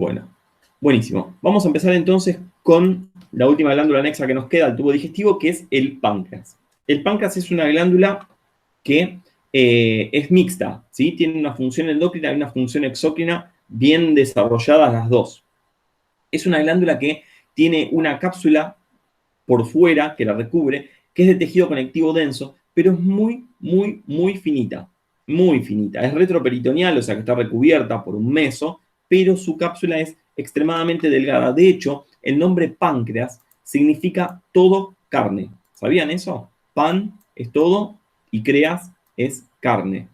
Bueno, buenísimo. Vamos a empezar entonces con la última glándula anexa que nos queda al tubo digestivo, que es el páncreas. El páncreas es una glándula que es mixta, ¿sí? Tiene una función endocrina y una función exócrina bien desarrolladas las dos. Es una glándula que tiene una cápsula por fuera que la recubre, que es de tejido conectivo denso, pero es muy, muy, muy finita. Muy finita. Es retroperitoneal, o sea que está recubierta por un meso, pero su cápsula es extremadamente delgada. De hecho, el nombre páncreas significa todo carne. ¿Sabían eso? Pan es todo y creas es carne.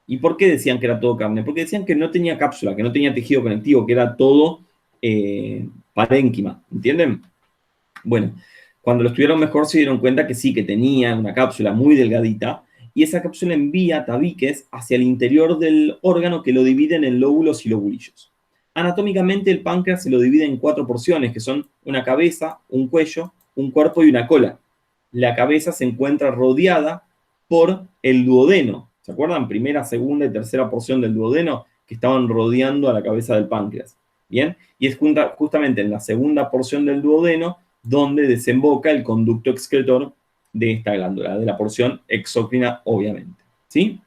¿Y por qué decían que era todo carne? Porque decían que no tenía cápsula, que no tenía tejido conectivo, que era todo parénquima. ¿Entienden? Bueno, cuando lo estudiaron mejor se dieron cuenta que sí, que tenía una cápsula muy delgadita y esa cápsula envía tabiques hacia el interior del órgano que lo dividen en lóbulos y lobulillos. Anatómicamente el páncreas se lo divide en 4 porciones, que son una cabeza, un cuello, un cuerpo y una cola. La cabeza se encuentra rodeada por el duodeno. ¿Se acuerdan? Primera, segunda y tercera porción del duodeno que estaban rodeando a la cabeza del páncreas. ¿Bien? Y es justamente en la segunda porción del duodeno donde desemboca el conducto excretor de esta glándula, de la porción exócrina, obviamente. ¿Sí?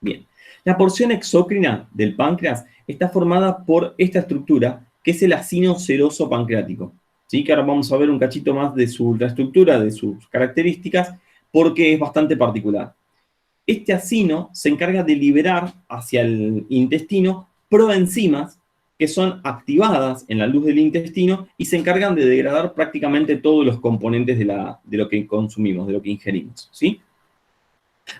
Bien. La porción exócrina del páncreas está formada por esta estructura, que es el acino seroso pancreático. ¿Sí? Que ahora vamos a ver un cachito más de su estructura, de sus características, porque es bastante particular. Este acino se encarga de liberar hacia el intestino proenzimas que son activadas en la luz del intestino y se encargan de degradar prácticamente todos los componentes de lo que consumimos, de lo que ingerimos, ¿sí?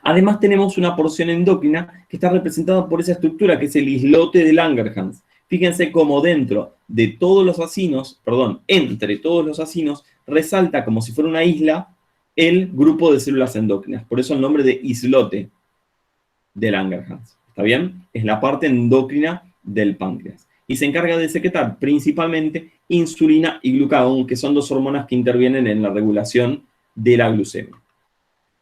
Además tenemos una porción endocrina que está representada por esa estructura que es el islote de Langerhans. Fíjense cómo dentro de todos los acinos, perdón, entre todos los acinos, resalta como si fuera una isla el grupo de células endócrinas. Por eso el nombre de islote de Langerhans. ¿Está bien? Es la parte endocrina del páncreas. Y se encarga de secretar principalmente insulina y glucagón, que son dos hormonas que intervienen en la regulación de la glucemia.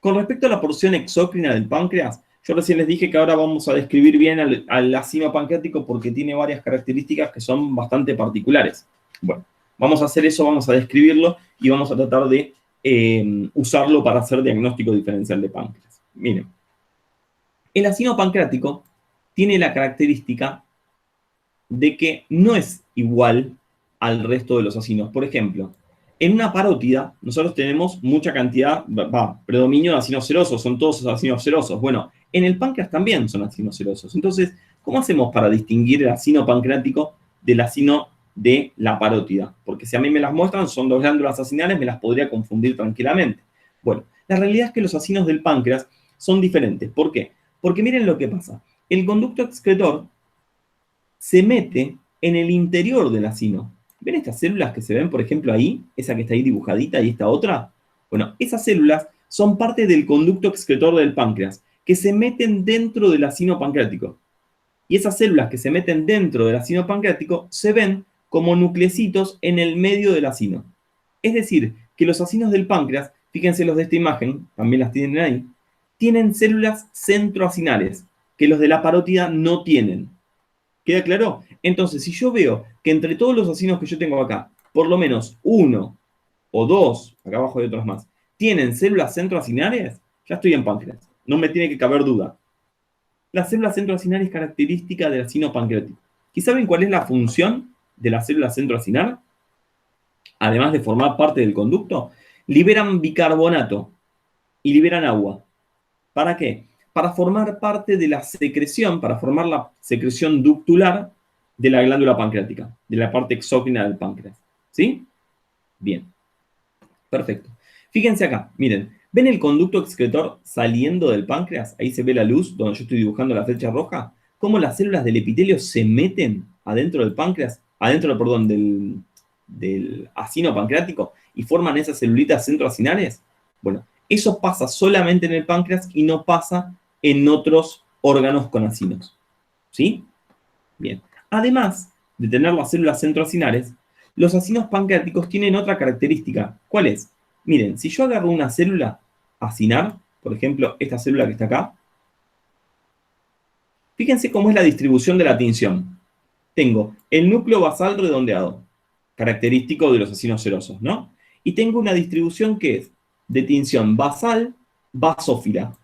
Con respecto a la porción exócrina del páncreas, yo recién les dije que ahora vamos a describir bien al acino pancreático porque tiene varias características que son bastante particulares. Bueno, vamos a hacer eso, vamos a describirlo y vamos a tratar de usarlo para hacer diagnóstico diferencial de páncreas. Miren, el acino pancreático tiene la característica de que no es igual al resto de los acinos. Por ejemplo, en una parótida nosotros tenemos mucha cantidad, predominio de acinos serosos, son todos acinos serosos. Bueno, en el páncreas también son acinos serosos. Entonces, ¿cómo hacemos para distinguir el acino pancreático del acino de la parótida? Porque si a mí me las muestran, son dos glándulas acinales, me las podría confundir tranquilamente. Bueno, la realidad es que los acinos del páncreas son diferentes. ¿Por qué? Porque miren lo que pasa. El conducto excretor se mete en el interior del acino. ¿Ven estas células que se ven, por ejemplo, ahí? Esa que está ahí dibujadita y esta otra. Bueno, esas células son parte del conducto excretor del páncreas, que se meten dentro del acino pancreático. Y esas células que se meten dentro del acino pancreático se ven como nucleocitos en el medio del acino. Es decir, que los acinos del páncreas, fíjense los de esta imagen, también las tienen ahí, tienen células centroacinales, que los de la parótida no tienen. ¿Queda claro? Entonces, si yo veo que entre todos los acinos que yo tengo acá, por lo menos uno o dos, acá abajo hay otros más, tienen células centroacinales, ya estoy en páncreas. No me tiene que caber duda. La célula centroacinar es característica del acino pancreático. ¿Y saben cuál es la función de la célula centroacinar? Además de formar parte del conducto, liberan bicarbonato y liberan agua. ¿Para qué? Para formar parte de la secreción, para formar la secreción ductular de la glándula pancreática, de la parte exócrina del páncreas. ¿Sí? Bien. Perfecto. Fíjense acá, miren, ¿ven el conducto excretor saliendo del páncreas? Ahí se ve la luz, donde yo estoy dibujando la flecha roja. ¿Cómo las células del epitelio se meten adentro del páncreas, adentro, perdón, del acino pancreático y forman esas celulitas centroacinales? Bueno, eso pasa solamente en el páncreas y no pasa en otros órganos con acinos. ¿Sí? Bien. Además de tener las células centroacinales, los acinos pancreáticos tienen otra característica. ¿Cuál es? Miren, si yo agarro una célula acinar, por ejemplo, esta célula que está acá, fíjense cómo es la distribución de la tinción. tengo el núcleo basal redondeado, característico de los acinos serosos, ¿no? Y tengo una distribución que es de tinción basal, basófila,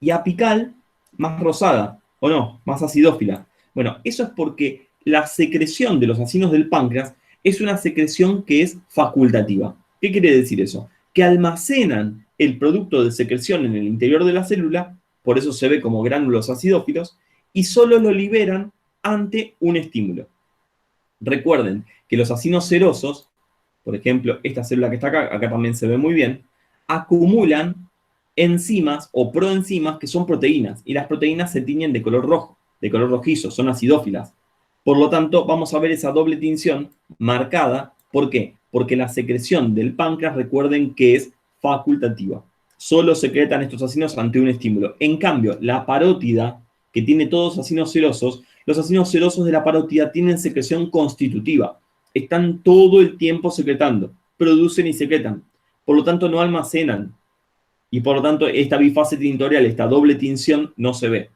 y apical, más rosada, ¿o no? Más acidófila. Bueno, eso es porque la secreción de los acinos del páncreas es una secreción que es facultativa. ¿Qué quiere decir eso? Que almacenan el producto de secreción en el interior de la célula, por eso se ve como gránulos acidófilos, y solo lo liberan ante un estímulo. Recuerden que los acinos serosos, por ejemplo, esta célula que está acá, acá también se ve muy bien, acumulan enzimas o proenzimas que son proteínas, y las proteínas se tiñen de color rojo, de color rojizo, son acidófilas. Por lo tanto, vamos a ver esa doble tinción marcada. ¿Por qué? Porque la secreción del páncreas, recuerden que es facultativa. Solo secretan estos acinos ante un estímulo. En cambio, la parótida, que tiene todos acinos serosos, los acinos serosos de la parótida tienen secreción constitutiva. Están todo el tiempo secretando, producen y secretan. Por lo tanto, no almacenan. Y por lo tanto, esta bifase tintorial, esta doble tinción, no se ve.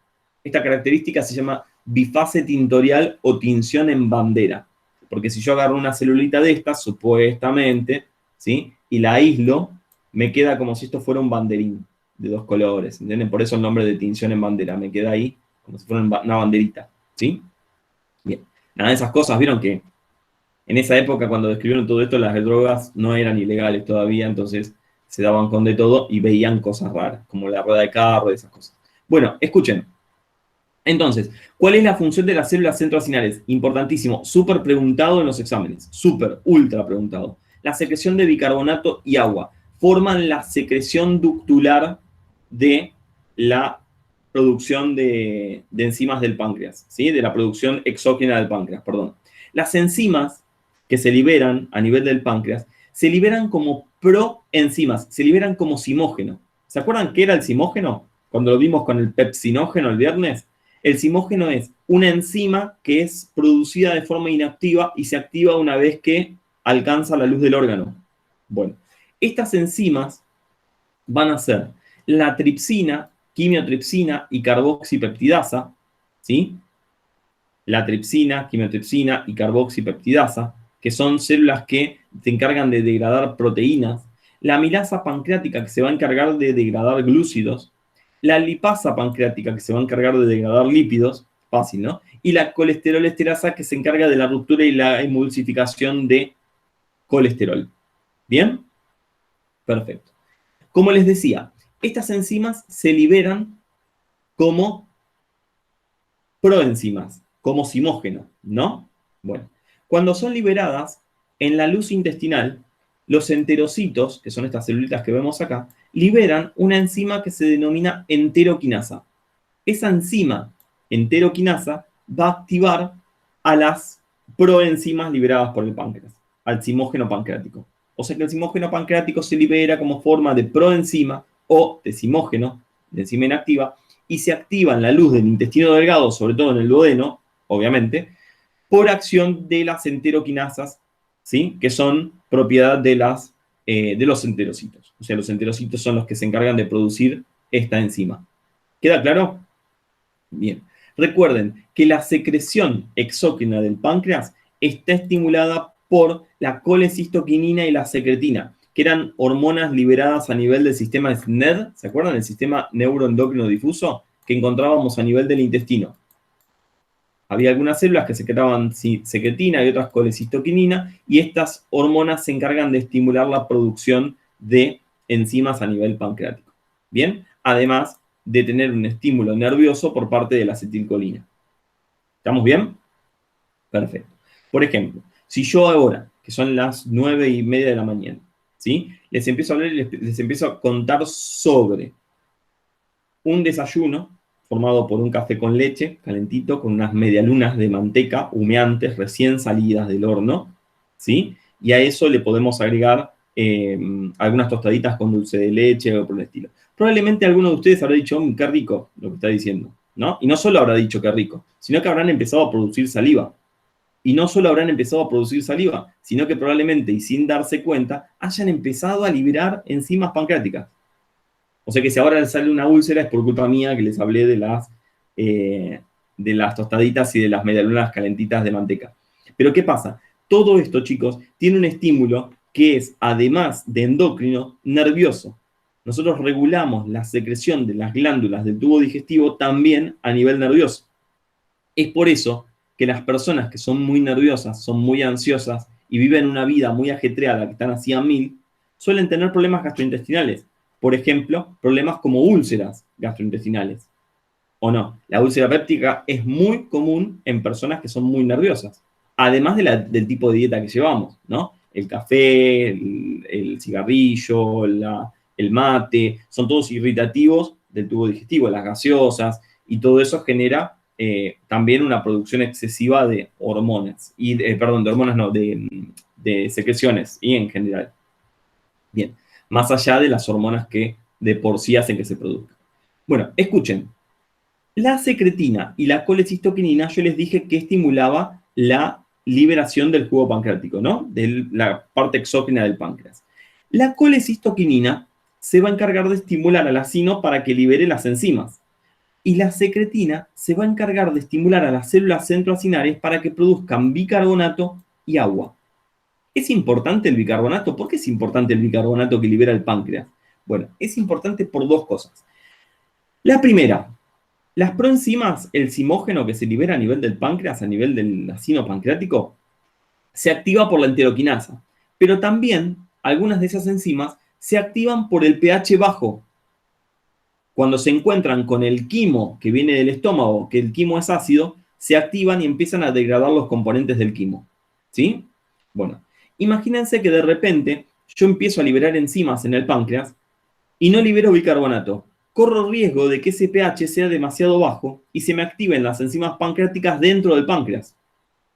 Esta característica se llama bifase tintorial o tinción en bandera. Porque si yo agarro una celulita de estas, supuestamente, ¿sí? Y la aíslo, me queda como si esto fuera un banderín de dos colores, ¿entienden? Por eso el nombre de tinción en bandera, me queda ahí como si fuera una banderita, ¿sí? Bien, nada de esas cosas, vieron que en esa época cuando describieron todo esto, las drogas no eran ilegales todavía, entonces se daban con de todo y veían cosas raras, como la rueda de carro y esas cosas. Bueno, escuchen. Entonces, ¿cuál es la función de las células centroacinales? Importantísimo, súper preguntado en los exámenes, súper, ultra preguntado. La secreción de bicarbonato y agua forman la secreción ductular de la producción de enzimas del páncreas, ¿sí? De la producción exógena del páncreas, perdón. Las enzimas que se liberan a nivel del páncreas se liberan como proenzimas, se liberan como simógeno. ¿Se acuerdan qué era el simógeno? Cuando lo vimos con el pepsinógeno el viernes. El simógeno es una enzima que es producida de forma inactiva y se activa una vez que alcanza la luz del órgano. Bueno, estas enzimas van a ser la tripsina, quimiotripsina y carboxipeptidasa, ¿sí? La tripsina, quimiotripsina y carboxipeptidasa, que son células que se encargan de degradar proteínas, la amilasa pancreática, que se va a encargar de degradar glúcidos, la lipasa pancreática, que se va a encargar de degradar lípidos, fácil, ¿no? Y la colesterol esterasa, que se encarga de la ruptura y la emulsificación de colesterol. ¿Bien? Perfecto. Como les decía, estas enzimas se liberan como proenzimas, como simógeno, ¿no? Bueno, cuando son liberadas en la luz intestinal, los enterocitos, que son estas celulitas que vemos acá, liberan una enzima que se denomina enteroquinasa. Esa enzima, enteroquinasa, va a activar a las proenzimas liberadas por el páncreas, al simógeno pancreático. O sea que el simógeno pancreático se libera como forma de proenzima o de simógeno, de enzima inactiva, y se activa en la luz del intestino delgado, sobre todo en el duodeno, obviamente, por acción de las enteroquinasas, ¿sí? Que son propiedad de los enterocitos. O sea, los enterocitos son los que se encargan de producir esta enzima. ¿Queda claro? Bien. Recuerden que la secreción exógena del páncreas está estimulada por la colecistoquinina y la secretina, que eran hormonas liberadas a nivel del sistema SNED, ¿se acuerdan? El sistema neuroendocrino difuso que encontrábamos a nivel del intestino. Había algunas células que secretaban secretina y otras colecistoquinina, y estas hormonas se encargan de estimular la producción de enzimas a nivel pancreático. Bien, además de tener un estímulo nervioso por parte de la acetilcolina. ¿Estamos bien? Perfecto. Por ejemplo, si yo ahora, que son las 9:30 de la mañana, ¿sí? Les empiezo a hablar y les empiezo a contar sobre un desayuno formado por un café con leche calentito, con unas medialunas de manteca humeantes recién salidas del horno, ¿sí? Y a eso le podemos agregar algunas tostaditas con dulce de leche o por el estilo. Probablemente alguno de ustedes habrá dicho, qué rico lo que está diciendo, ¿no? Y no solo habrá dicho qué rico, sino que habrán empezado a producir saliva. Y no solo habrán empezado a producir saliva, sino que probablemente, y sin darse cuenta, hayan empezado a liberar enzimas pancreáticas. O sea que si ahora les sale una úlcera es por culpa mía que les hablé de las de las tostaditas y de las medialunas calentitas de manteca. Pero ¿qué pasa? Todo esto, chicos, tiene un estímulo que es, además de endocrino, nervioso. Nosotros regulamos la secreción de las glándulas del tubo digestivo también a nivel nervioso. Es por eso que las personas que son muy nerviosas, son muy ansiosas y viven una vida muy ajetreada, que están así a mil, suelen tener problemas gastrointestinales. Por ejemplo, problemas como úlceras gastrointestinales. ¿O no? La úlcera péptica es muy común en personas que son muy nerviosas. Además del tipo de dieta que llevamos, ¿no? El café, el cigarrillo, el mate, son todos irritativos del tubo digestivo, las gaseosas, y todo eso genera también una producción excesiva de hormonas, perdón, de hormonas no, de secreciones y en general. Bien, más allá de las hormonas que de por sí hacen que se produzcan. Bueno, escuchen, la secretina y la colecistoquinina yo les dije que estimulaba la liberación del jugo pancreático, ¿no? De la parte exógena del páncreas. La colecistoquinina se va a encargar de estimular al acino para que libere las enzimas. Y la secretina se va a encargar de estimular a las células centroacinares para que produzcan bicarbonato y agua. ¿Es importante el bicarbonato? ¿Por qué es importante el bicarbonato que libera el páncreas? Bueno, es importante por dos cosas. La primera, las proenzimas, el zimógeno que se libera a nivel del páncreas, a nivel del acino pancreático, se activa por la enteroquinasa. Pero también algunas de esas enzimas se activan por el pH bajo. Cuando se encuentran con el quimo que viene del estómago, que el quimo es ácido, se activan y empiezan a degradar los componentes del quimo. ¿Sí? Bueno, imagínense que de repente yo empiezo a liberar enzimas en el páncreas y no libero bicarbonato. Corro riesgo de que ese pH sea demasiado bajo y se me activen las enzimas pancreáticas dentro del páncreas.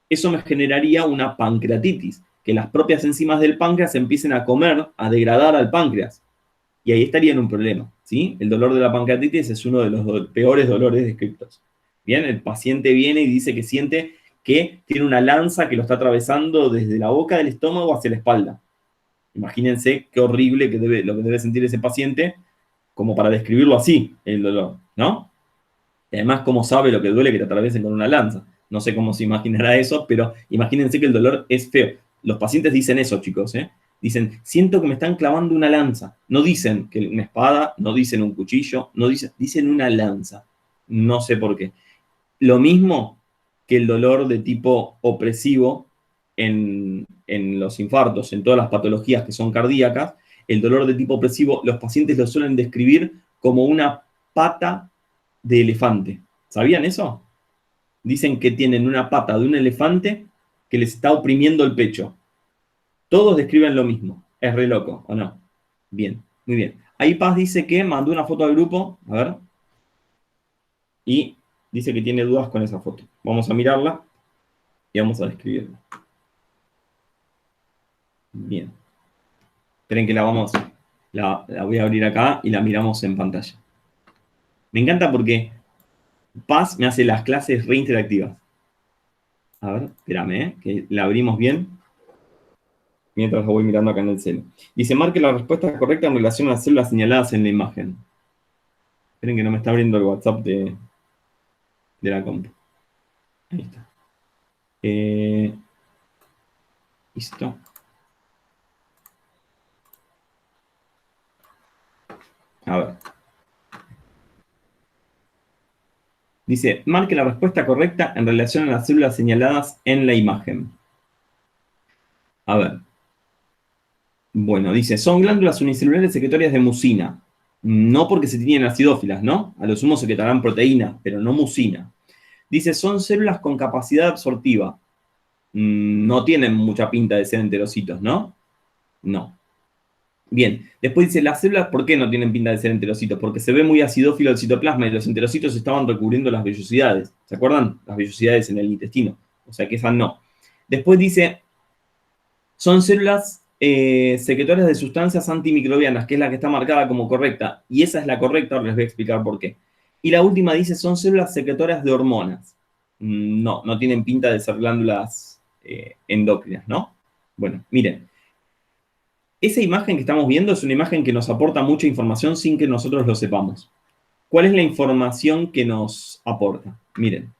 Eso me generaría una pancreatitis, que las propias enzimas del páncreas empiecen a comer, a degradar al páncreas. Y ahí estaría en un problema, ¿sí? El dolor de la pancreatitis es uno de los peores dolores descritos. Bien, el paciente viene y dice que siente que tiene una lanza que lo está atravesando desde la boca del estómago hacia la espalda. Imagínense qué horrible lo que debe sentir ese paciente como para describirlo así, el dolor, ¿no? Y además, ¿cómo sabe lo que duele que te atraviesen con una lanza? No sé cómo se imaginará eso, pero imagínense que el dolor es feo. Los pacientes dicen eso, chicos, ¿eh? Dicen, siento que me están clavando una lanza. No dicen que una espada, no dicen un cuchillo, no dicen una lanza. No sé por qué. Lo mismo que el dolor de tipo opresivo en los infartos, en todas las patologías que son cardíacas, el dolor de tipo opresivo, los pacientes lo suelen describir como una pata de elefante. ¿Sabían eso? Dicen que tienen una pata de un elefante que les está oprimiendo el pecho. Todos describen lo mismo. Es re loco, ¿o no? Bien, muy bien. Ahí Paz dice que mandó una foto al grupo, a ver, y dice que tiene dudas con esa foto. Vamos a mirarla y vamos a describirla. Bien. Esperen que la voy a abrir acá y la miramos en pantalla. Me encanta porque Paz me hace las clases reinteractivas. A ver, espérame, que la abrimos bien. Mientras lo voy mirando acá en el celu. Dice, marque la respuesta correcta en relación a las células señaladas en la imagen. Esperen que no me está abriendo el WhatsApp de la compu. Ahí está. Listo. A ver. Dice, marque la respuesta correcta en relación a las células señaladas en la imagen. A ver. Bueno, dice, son glándulas unicelulares secretorias de mucina. No porque se tienen acidófilas, ¿no? A lo sumo secretarán proteína, pero no mucina. Dice, son células con capacidad absortiva. No tienen mucha pinta de ser enterocitos, ¿no? No. Bien, después dice, las células, ¿por qué no tienen pinta de ser enterocitos? Porque se ve muy acidófilo el citoplasma y los enterocitos estaban recubriendo las vellosidades. ¿Se acuerdan? Las vellosidades en el intestino. O sea que esas no. Después dice, son células secretoras de sustancias antimicrobianas, que es la que está marcada como correcta. Y esa es la correcta, ahora les voy a explicar por qué. Y la última dice, son células secretoras de hormonas. No, no tienen pinta de ser glándulas endócrinas, ¿no? Bueno, miren. Esa imagen que estamos viendo es una imagen que nos aporta mucha información sin que nosotros lo sepamos. ¿Cuál es la información que nos aporta? Miren,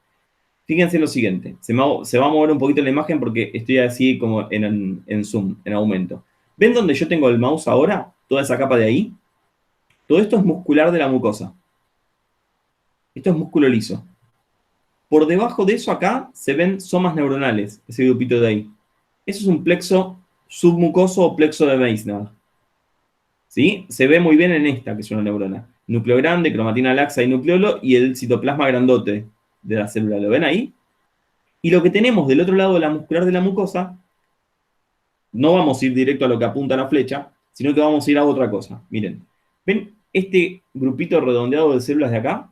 Fíjense lo siguiente, se va a mover un poquito la imagen porque estoy así como en zoom, en aumento. ¿Ven donde yo tengo el mouse ahora? Toda esa capa de ahí. Todo esto es muscular de la mucosa. Esto es músculo liso. Por debajo de eso acá se ven somas neuronales, ese grupito de ahí. Eso es un plexo submucoso o plexo de Meissner. ¿Sí? Se ve muy bien en esta, que es una neurona. Núcleo grande, cromatina laxa y nucleolo, y el citoplasma grandote de la célula. ¿Lo ven ahí? Y lo que tenemos del otro lado de la muscular de la mucosa, no vamos a ir directo a lo que apunta la flecha, sino que vamos a ir a otra cosa. Miren, ¿ven este grupito redondeado de células de acá?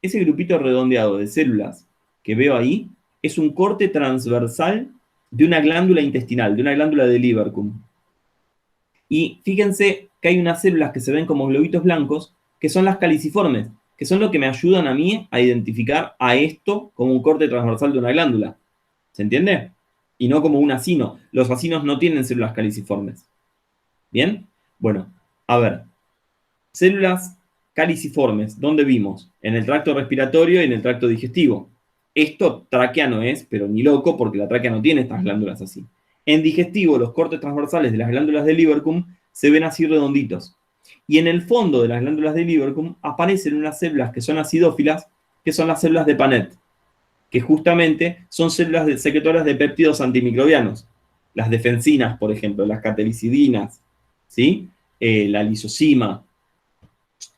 Ese grupito redondeado de células que veo ahí es un corte transversal de una glándula intestinal, de una glándula de Lieberkühn. Y fíjense que hay unas células que se ven como globitos blancos, que son las caliciformes, que son lo que me ayudan a mí a identificar a esto como un corte transversal de una glándula. ¿Se entiende? Y no como un acino. Los acinos no tienen células caliciformes. ¿Bien? Bueno, a ver. Células caliciformes, ¿dónde vimos? En el tracto respiratorio y en el tracto digestivo. Esto tráquea no es, pero ni loco, porque la tráquea no tiene estas glándulas así. En digestivo, los cortes transversales de las glándulas de Lieberkühn se ven así redonditos. Y en el fondo de las glándulas de Lieberkühn aparecen unas células que son acidófilas, que son las células de Panet, que justamente son células secretoras de péptidos antimicrobianos. Las defensinas, por ejemplo, las catericidinas, ¿sí? La lisocima,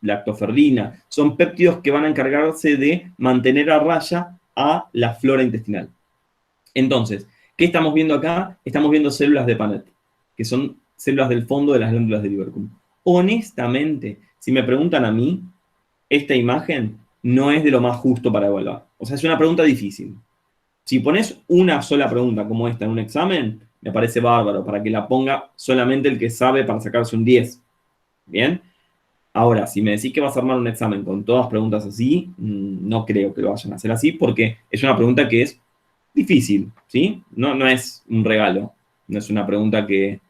lactoferrina, son péptidos que van a encargarse de mantener a raya a la flora intestinal. Entonces, ¿qué estamos viendo acá? Estamos viendo células de Panet, que son células del fondo de las glándulas de Lieberkühn. Honestamente, si me preguntan a mí, esta imagen no es de lo más justo para evaluar. O sea, es una pregunta difícil. Si pones una sola pregunta como esta en un examen, me parece bárbaro, para que la ponga solamente el que sabe para sacarse un 10. ¿Bien? Ahora, si me decís que vas a armar un examen con todas preguntas así, no creo que lo vayan a hacer así, porque es una pregunta que es difícil, ¿sí? No es un regalo, no es una pregunta que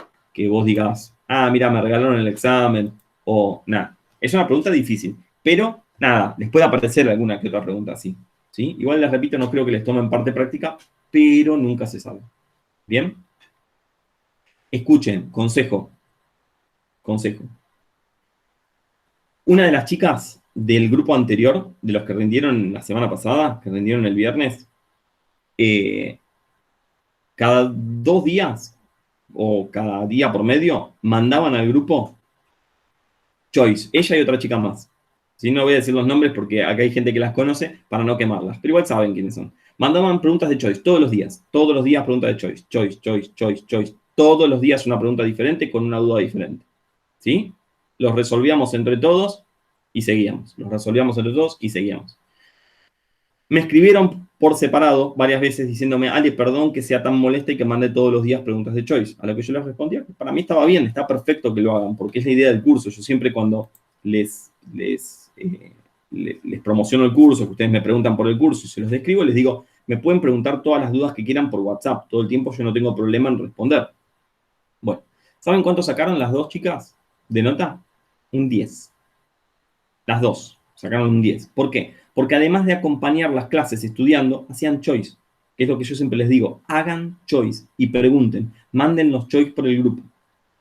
vos digas, ah, mira, me regalaron el examen, o nada. Es una pregunta difícil, pero nada, les puede aparecer alguna que otra pregunta así, ¿sí? Igual les repito, no creo que les tomen parte práctica, pero nunca se sabe. ¿Bien? Escuchen, consejo, consejo. Una de las chicas del grupo anterior, de los que rindieron la semana pasada, que rindieron el viernes, eh, cada 2 días o cada día por medio mandaban al grupo Choice, ella y otra chica más. ¿Sí? No voy a decir los nombres porque acá hay gente que las conoce para no quemarlas, pero igual saben quiénes son. Mandaban preguntas de Choice todos los días preguntas de Choice, Choice, Choice, Choice, Choice. Todos los días una pregunta diferente con una duda diferente. ¿Sí? Los resolvíamos entre todos y seguíamos. Los resolvíamos entre todos y seguíamos. Me escribieron por separado varias veces diciéndome, Ale, perdón que sea tan molesta y que mande todos los días preguntas de Choice. A lo que yo les respondía, para mí estaba bien, está perfecto que lo hagan, porque es la idea del curso. Yo siempre cuando les promociono el curso, que ustedes me preguntan por el curso y se los describo, les digo, me pueden preguntar todas las dudas que quieran por WhatsApp. Todo el tiempo yo no tengo problema en responder. Bueno, ¿saben cuánto sacaron las dos chicas de nota? Un 10. Las dos sacaron un 10. ¿Por qué? Porque además de acompañar las clases estudiando, hacían choice, que es lo que yo siempre les digo, hagan choice y pregunten, manden los choice por el grupo.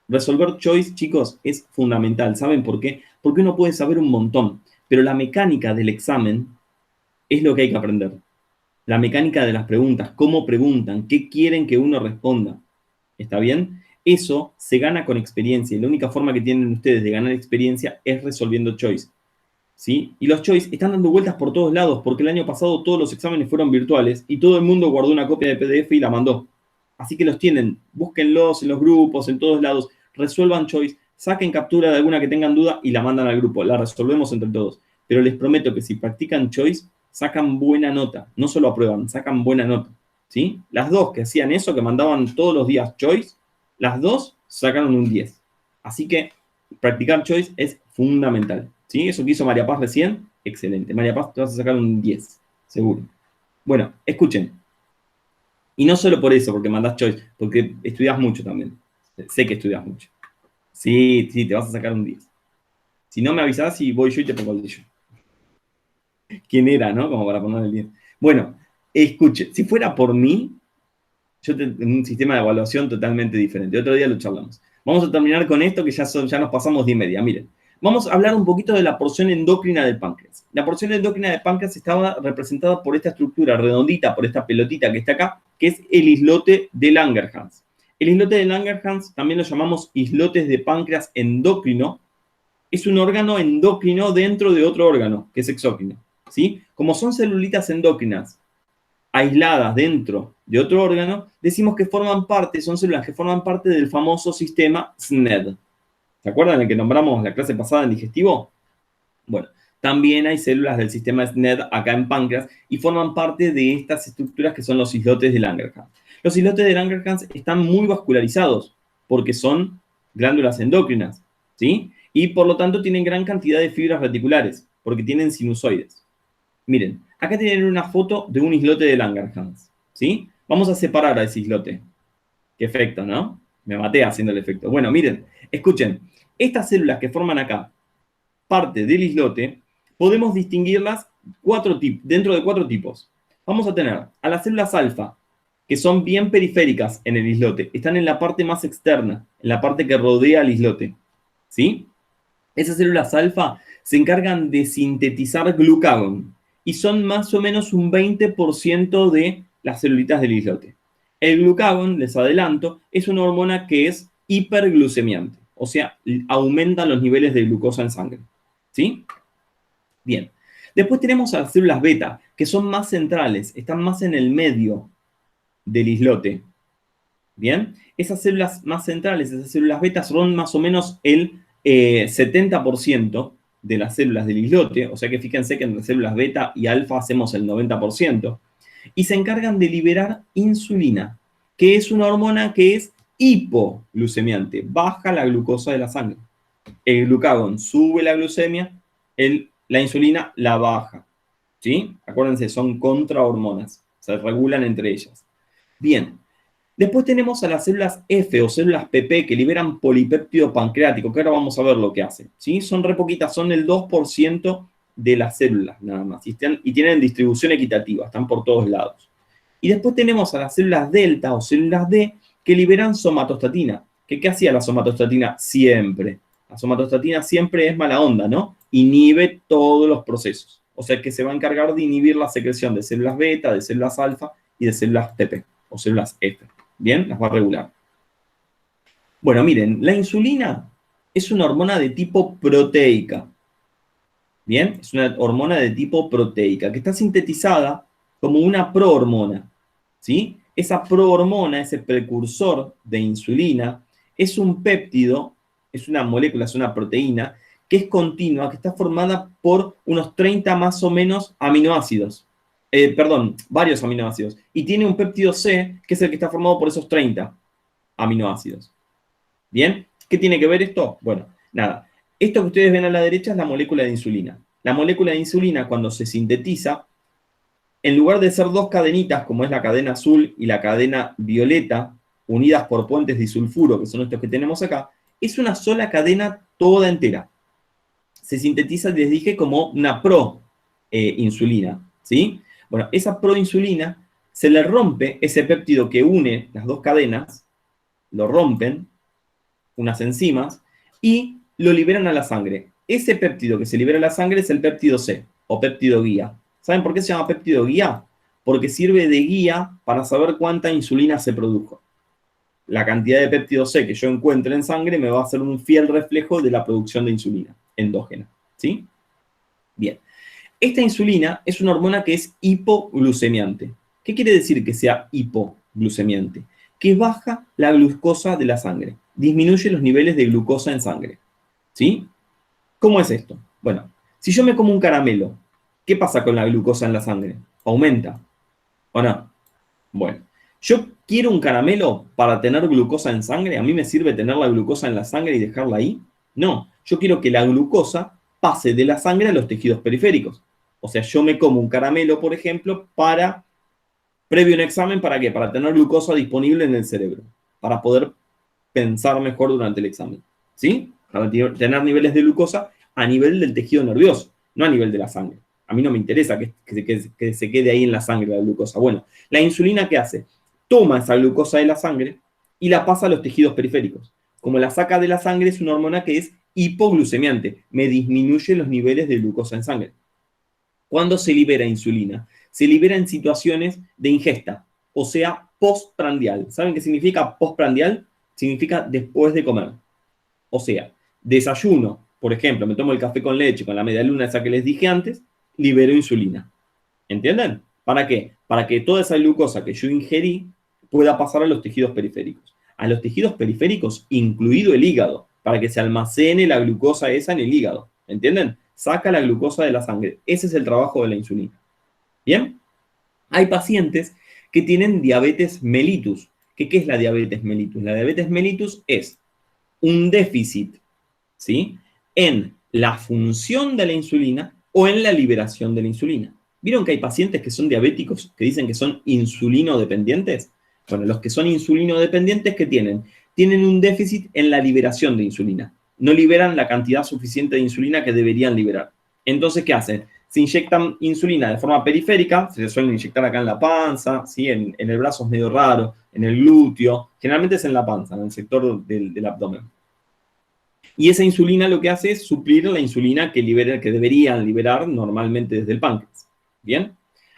Resolver choice, chicos, es fundamental. ¿Saben por qué? Porque uno puede saber un montón, pero la mecánica del examen es lo que hay que aprender. La mecánica de las preguntas, cómo preguntan, qué quieren que uno responda. ¿Está bien? Eso se gana con experiencia y la única forma que tienen ustedes de ganar experiencia es resolviendo choice. ¿Sí? Y los choice están dando vueltas por todos lados porque el año pasado todos los exámenes fueron virtuales y todo el mundo guardó una copia de PDF y la mandó. Así que los tienen, búsquenlos en los grupos, en todos lados, resuelvan choice, saquen captura de alguna que tengan duda y la mandan al grupo, la resolvemos entre todos. Pero les prometo que si practican choice, sacan buena nota, no solo aprueban, sacan buena nota. ¿Sí? Las dos que hacían eso, que mandaban todos los días choice, las dos sacaron un 10. Así que practicar choice es fundamental. ¿Sí? Eso que hizo María Paz recién, excelente. María Paz, te vas a sacar un 10, seguro. Bueno, escuchen. Y no solo por eso, porque mandás choice, porque estudias mucho también. Sé que estudias mucho. Sí, sí, te vas a sacar un 10. Si no me avisás y voy yo y te pongo el de yo. ¿Quién era, no? Como para poner el 10. Bueno, escuche, si fuera por mí, yo tengo un sistema de evaluación totalmente diferente. Otro día lo charlamos. Vamos a terminar con esto que ya nos pasamos de y media. Miren, vamos a hablar un poquito de la porción endocrina del páncreas. La porción endocrina del páncreas estaba representada por esta estructura redondita, por esta pelotita que está acá, que es el islote de Langerhans. El islote de Langerhans también lo llamamos islotes de páncreas endocrino. Es un órgano endocrino dentro de otro órgano, que es exócrino. ¿Sí? Como son celulitas endócrinas aisladas dentro de otro órgano, decimos que forman parte, son células que forman parte del famoso sistema SNED. ¿Se acuerdan el que nombramos la clase pasada en digestivo? Bueno, también hay células del sistema SNED acá en páncreas y forman parte de estas estructuras que son los islotes de Langerhans. Los islotes de Langerhans están muy vascularizados porque son glándulas endócrinas, ¿sí? Y por lo tanto tienen gran cantidad de fibras reticulares porque tienen sinusoides. Miren, acá tienen una foto de un islote de Langerhans, ¿sí? Vamos a separar a ese islote. Qué efecto, ¿no? Me maté haciendo el efecto. Bueno, miren, escuchen. Estas células que forman acá parte del islote, podemos distinguirlas dentro de 4 tipos. Vamos a tener a las células alfa, que son bien periféricas en el islote. Están en la parte más externa, en la parte que rodea al islote, ¿sí? Esas células alfa se encargan de sintetizar glucagón y son más o menos un 20% de las celulitas del islote. El glucagón, les adelanto, es una hormona que es hiperglucemiante, o sea, aumenta los niveles de glucosa en sangre. ¿Sí? Bien. Después tenemos a las células beta, que son más centrales, están más en el medio del islote. Bien. Esas células más centrales, esas células beta, son más o menos el 70% de las células del islote, o sea que fíjense que entre células beta y alfa hacemos el 90%, y se encargan de liberar insulina, que es una hormona que es hipoglucemiante, baja la glucosa de la sangre. El glucagón sube la glucemia, la insulina la baja. ¿Sí? Acuérdense, son contrahormonas, se regulan entre ellas. Bien, después tenemos a las células F o células PP que liberan polipéptido pancreático, que ahora vamos a ver lo que hacen. ¿Sí? Son re poquitas, son el 2% de las células nada más. Y tienen distribución equitativa, están por todos lados. Y después tenemos a las células delta o células D que liberan somatostatina. ¿Qué hacía la somatostatina siempre? La somatostatina siempre es mala onda, ¿no? Inhibe todos los procesos. O sea que se va a encargar de inhibir la secreción de células beta, de células alfa y de células TP o células F. Bien, las va a regular. Bueno, miren, la insulina es una hormona de tipo proteica. Bien, es una hormona de tipo proteica que está sintetizada como una prohormona. ¿Sí? Esa prohormona, ese precursor de insulina, es un péptido, es una molécula, es una proteína que es continua, que está formada por unos 30 más o menos aminoácidos. Varios aminoácidos. Y tiene un péptido C, que es el que está formado por esos 30 aminoácidos. ¿Bien? ¿Qué tiene que ver esto? Bueno, nada. Esto que ustedes ven a la derecha es la molécula de insulina. La molécula de insulina, cuando se sintetiza, en lugar de ser 2 cadenitas, como es la cadena azul y la cadena violeta, unidas por puentes disulfuro, que son estos que tenemos acá, es una sola cadena toda entera. Se sintetiza, les dije, como una proinsulina, ¿sí? Bueno, esa proinsulina se le rompe ese péptido que une las 2 cadenas, lo rompen unas enzimas y lo liberan a la sangre. Ese péptido que se libera a la sangre es el péptido C o péptido guía. ¿Saben por qué se llama péptido guía? Porque sirve de guía para saber cuánta insulina se produjo. La cantidad de péptido C que yo encuentre en sangre me va a hacer un fiel reflejo de la producción de insulina endógena. ¿Sí? Bien. Esta insulina es una hormona que es hipoglucemiante. ¿Qué quiere decir que sea hipoglucemiante? Que baja la glucosa de la sangre, disminuye los niveles de glucosa en sangre. ¿Sí? ¿Cómo es esto? Bueno, si yo me como un caramelo, ¿qué pasa con la glucosa en la sangre? ¿Aumenta o no? Bueno, yo quiero un caramelo para tener glucosa en sangre. ¿A mí me sirve tener la glucosa en la sangre y dejarla ahí? No, yo quiero que la glucosa pase de la sangre a los tejidos periféricos. O sea, yo me como un caramelo, por ejemplo, previo a un examen, ¿para qué? Para tener glucosa disponible en el cerebro, para poder pensar mejor durante el examen. ¿Sí? Para tener niveles de glucosa a nivel del tejido nervioso, no a nivel de la sangre. A mí no me interesa que se quede ahí en la sangre la glucosa. Bueno, la insulina, ¿qué hace? Toma esa glucosa de la sangre y la pasa a los tejidos periféricos. Como la saca de la sangre, es una hormona que es hipoglucemiante, me disminuye los niveles de glucosa en sangre. ¿Cuándo se libera insulina? Se libera en situaciones de ingesta, o sea, postprandial. ¿Saben qué significa postprandial? Significa después de comer. O sea, desayuno, por ejemplo, me tomo el café con leche con la media luna esa que les dije antes, libero insulina. ¿Entienden? ¿Para qué? Para que toda esa glucosa que yo ingerí pueda pasar a los tejidos periféricos. A los tejidos periféricos, incluido el hígado, para que se almacene la glucosa esa en el hígado. ¿Entienden? Saca la glucosa de la sangre. Ese es el trabajo de la insulina. ¿Bien? Hay pacientes que tienen diabetes mellitus. ¿Qué es la diabetes mellitus? La diabetes mellitus es un déficit, ¿sí?, en la función de la insulina o en la liberación de la insulina. ¿Vieron que hay pacientes que son diabéticos que dicen que son insulinodependientes? Bueno, los que son insulinodependientes, ¿qué tienen? Tienen un déficit en la liberación de insulina. No liberan la cantidad suficiente de insulina que deberían liberar. Entonces, ¿qué hacen? Se inyectan insulina de forma periférica, se suelen inyectar acá en la panza, ¿sí? En el brazo es medio raro, en el glúteo, generalmente es en la panza, en el sector del abdomen. Y esa insulina lo que hace es suplir la insulina que deberían liberar normalmente desde el páncreas. ¿Bien?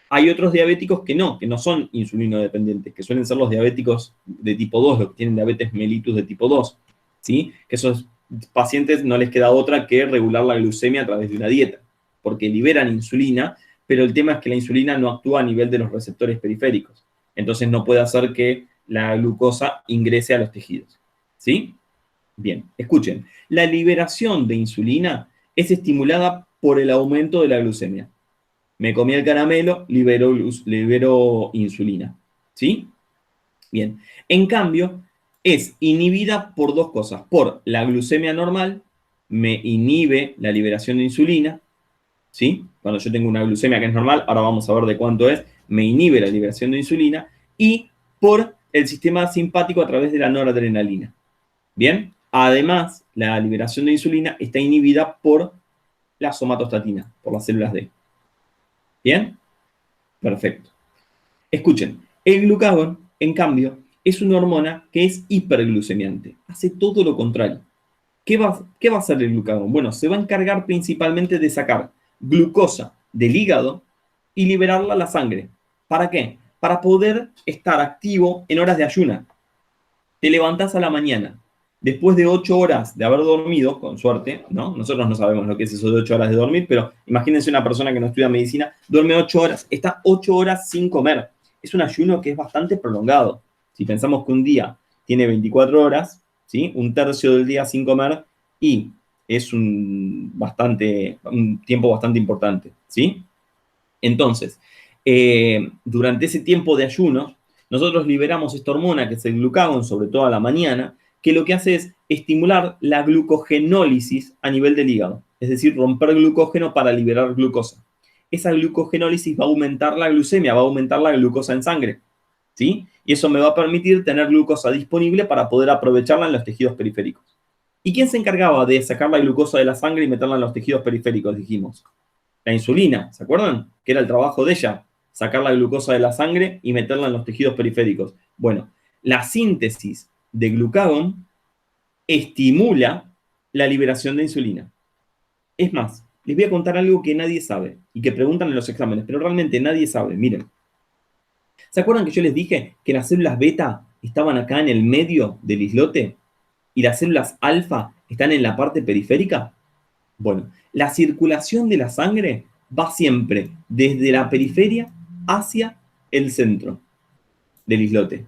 Hay otros diabéticos que no son insulinodependientes, que suelen ser los diabéticos de tipo 2, los que tienen diabetes mellitus de tipo 2, ¿sí? Que esos pacientes no les queda otra que regular la glucemia a través de una dieta, porque liberan insulina, pero el tema es que la insulina no actúa a nivel de los receptores periféricos. Entonces no puede hacer que la glucosa ingrese a los tejidos, ¿sí? Bien, escuchen, la liberación de insulina es estimulada por el aumento de la glucemia. Me comí el caramelo, libero insulina, ¿sí? Bien, en cambio, es inhibida por dos cosas. Por la glucemia normal, me inhibe la liberación de insulina, ¿sí? Cuando yo tengo una glucemia que es normal, ahora vamos a ver de cuánto es, me inhibe la liberación de insulina, y por el sistema simpático a través de la noradrenalina. Bien, además, la liberación de insulina está inhibida por la somatostatina, por las células D. ¿Bien? Perfecto. Escuchen, el glucagón, en cambio, es una hormona que es hiperglucemiante. Hace todo lo contrario. ¿Qué va a hacer el glucagón? Bueno, se va a encargar principalmente de sacar glucosa del hígado y liberarla a la sangre. ¿Para qué? Para poder estar activo en horas de ayuna. Te levantás a la mañana, después de 8 horas de haber dormido, con suerte, ¿no? Nosotros no sabemos lo que es eso de 8 horas de dormir, pero imagínense una persona que no estudia medicina, duerme 8 horas, está 8 horas sin comer. Es un ayuno que es bastante prolongado. Si pensamos que un día tiene 24 horas, ¿sí? Un tercio del día sin comer, y es un tiempo bastante importante, ¿sí? Entonces, durante ese tiempo de ayuno, nosotros liberamos esta hormona, que es el glucagón, sobre todo a la mañana, que lo que hace es estimular la glucogenólisis a nivel del hígado, es decir, romper glucógeno para liberar glucosa. Esa glucogenólisis va a aumentar la glucemia, va a aumentar la glucosa en sangre, ¿sí? Y eso me va a permitir tener glucosa disponible para poder aprovecharla en los tejidos periféricos. ¿Y quién se encargaba de sacar la glucosa de la sangre y meterla en los tejidos periféricos? Dijimos, la insulina, ¿se acuerdan? Que era el trabajo de ella, sacar la glucosa de la sangre y meterla en los tejidos periféricos. Bueno, la síntesis de glucagón estimula la liberación de insulina. Es más, les voy a contar algo que nadie sabe y que preguntan en los exámenes, pero realmente nadie sabe. Miren, ¿se acuerdan que yo les dije que las células beta estaban acá en el medio del islote y las células alfa están en la parte periférica? Bueno, la circulación de la sangre va siempre desde la periferia hacia el centro del islote.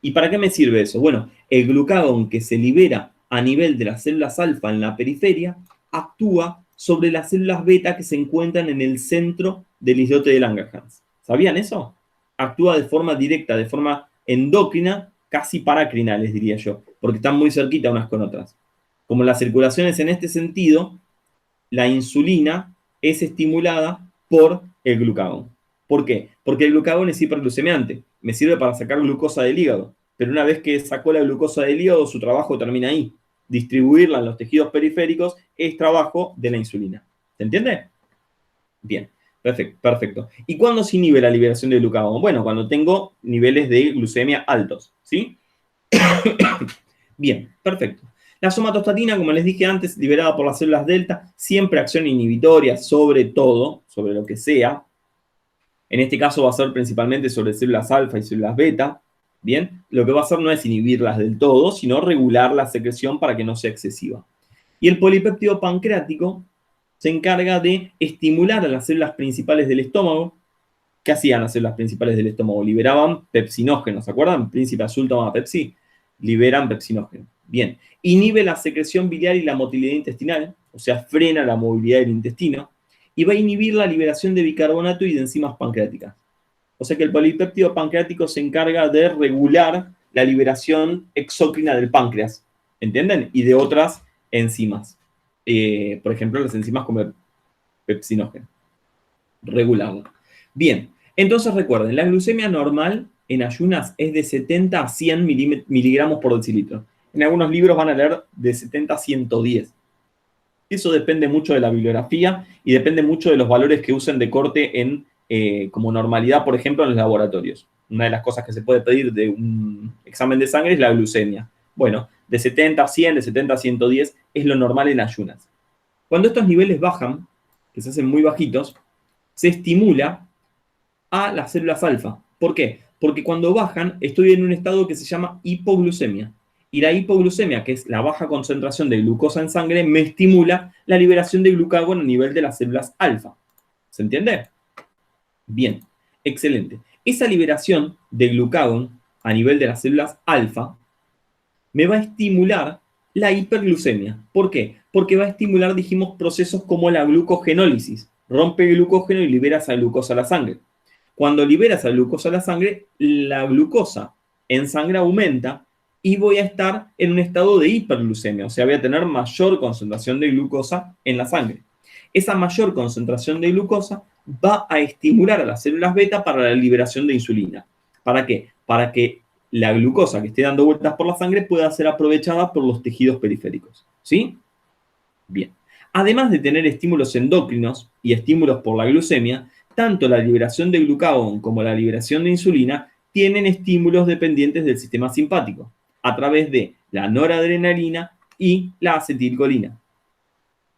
¿Y para qué me sirve eso? Bueno, el glucagón que se libera a nivel de las células alfa en la periferia actúa sobre las células beta que se encuentran en el centro del islote de Langerhans. ¿Sabían eso? Actúa de forma directa, de forma endocrina, casi paracrina, les diría yo, porque están muy cerquita unas con otras. Como la circulación es en este sentido, la insulina es estimulada por el glucagón. ¿Por qué? Porque el glucagón es hiperglucemiante, me sirve para sacar glucosa del hígado, pero una vez que sacó la glucosa del hígado, su trabajo termina ahí. Distribuirla en los tejidos periféricos es trabajo de la insulina. ¿Se entiende? Bien. Perfecto, perfecto. ¿Y cuándo se inhibe la liberación de glucagón? Bueno, cuando tengo niveles de glucemia altos, ¿sí? Bien, perfecto. La somatostatina, como les dije antes, liberada por las células delta, siempre acción inhibitoria sobre todo, sobre lo que sea. En este caso va a ser principalmente sobre células alfa y células beta. Bien, lo que va a hacer no es inhibirlas del todo, sino regular la secreción para que no sea excesiva. Y el polipéptido pancreático se encarga de estimular a las células principales del estómago. ¿Qué hacían las células principales del estómago? Liberaban pepsinógenos, ¿se acuerdan? Príncipe azul toma Pepsi. Liberan pepsinógenos. Bien. Inhibe la secreción biliar y la motilidad intestinal, o sea, frena la movilidad del intestino, y va a inhibir la liberación de bicarbonato y de enzimas pancreáticas. O sea que el polipéptido pancreático se encarga de regular la liberación exócrina del páncreas, ¿entienden? Y de otras enzimas. Por ejemplo, las enzimas como el pepsinógeno. Regularla. Bien, entonces recuerden, la glucemia normal en ayunas es de 70 a 100 miligramos por decilitro. En algunos libros van a leer de 70 a 110. Eso depende mucho de la bibliografía y depende mucho de los valores que usen de corte en, como normalidad, por ejemplo, en los laboratorios. Una de las cosas que se puede pedir de un examen de sangre es la glucemia. Bueno, de 70 a 100, de 70 a 110 es lo normal en ayunas. Cuando estos niveles bajan, que se hacen muy bajitos, se estimula a las células alfa. ¿Por qué? Porque cuando bajan, estoy en un estado que se llama hipoglucemia. Y la hipoglucemia, que es la baja concentración de glucosa en sangre, me estimula la liberación de glucagón a nivel de las células alfa. ¿Se entiende? Bien, excelente. Esa liberación de glucagón a nivel de las células alfa me va a estimular la hiperglucemia. ¿Por qué? Porque va a estimular, dijimos, procesos como la glucogenólisis. Rompe el glucógeno y libera esa glucosa a la sangre. Cuando libera esa glucosa a la glucosa en sangre aumenta y voy a estar en un estado de hiperglucemia, o sea, voy a tener mayor concentración de glucosa en la sangre. Esa mayor concentración de glucosa va a estimular a las células beta para la liberación de insulina. ¿Para qué? Para que la glucosa que esté dando vueltas por la sangre pueda ser aprovechada por los tejidos periféricos. ¿Sí? Bien. Además de tener estímulos endocrinos y estímulos por la glucemia, tanto la liberación de glucagón como la liberación de insulina tienen estímulos dependientes del sistema simpático a través de la noradrenalina y la acetilcolina.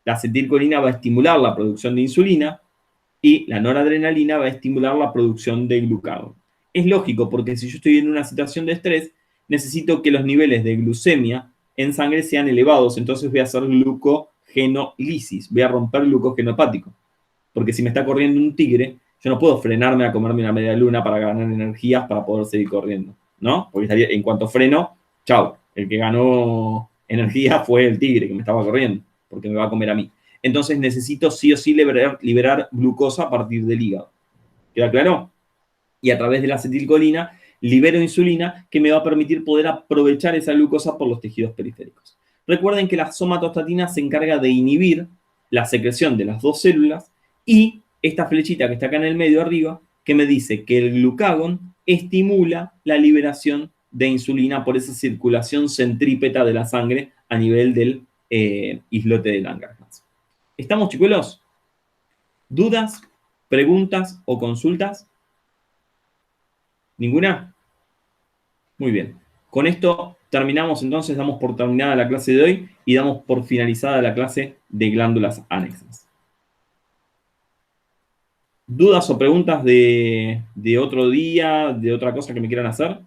La acetilcolina va a estimular la producción de insulina y la noradrenalina va a estimular la producción de glucagón. Es lógico porque si yo estoy en una situación de estrés, necesito que los niveles de glucemia en sangre sean elevados, entonces voy a hacer glucogenólisis, voy a romper glucógeno hepático. Porque si me está corriendo un tigre, yo no puedo frenarme a comerme una media luna para ganar energías para poder seguir corriendo, ¿no? Porque estaría, en cuanto freno, chao, el que ganó energía fue el tigre que me estaba corriendo, porque me va a comer a mí. Entonces necesito sí o sí liberar glucosa a partir del hígado. ¿Queda claro? Y a través de la acetilcolina libero insulina que me va a permitir poder aprovechar esa glucosa por los tejidos periféricos. Recuerden que la somatostatina se encarga de inhibir la secreción de las dos células y esta flechita que está acá en el medio arriba que me dice que el glucagón estimula la liberación de insulina por esa circulación centrípeta de la sangre a nivel del islote de Langerhans. ¿Estamos, chicuelos? ¿Dudas, preguntas o consultas? ¿Ninguna? Muy bien. Con esto terminamos entonces, damos por terminada la clase de hoy y damos por finalizada la clase de glándulas anexas. ¿Dudas o preguntas de otro día, de otra cosa que me quieran hacer?